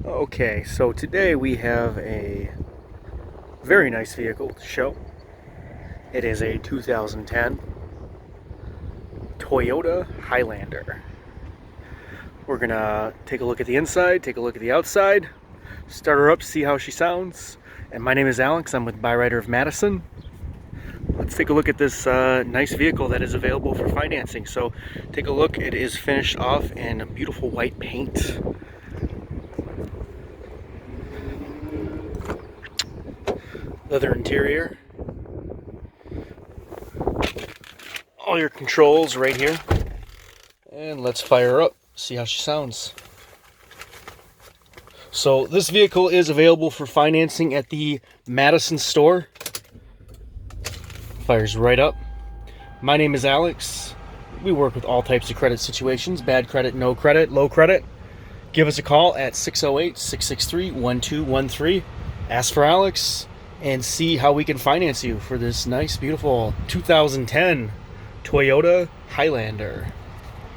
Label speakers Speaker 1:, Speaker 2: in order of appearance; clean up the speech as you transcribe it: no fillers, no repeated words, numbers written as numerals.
Speaker 1: Okay, so today we have a very nice vehicle to show. It is a 2010 Toyota Highlander. We're gonna take a look at the inside, take a look at the outside, start her up, see how she sounds. And my name is Alex, I'm with Byrider Madison. Let's take a look at this nice vehicle that is available for financing. So take a look, it is finished off in beautiful white paint. Leather interior. All your controls right here. And let's fire her up, see how she sounds. So this vehicle is available for financing at the Madison store. Fires right up. My name is Alex. We work with all types of credit situations, bad credit, no credit, low credit. Give us a call at 608-663-1213. Ask for Alex and see how we can finance you for this nice, beautiful 2010 Toyota Highlander.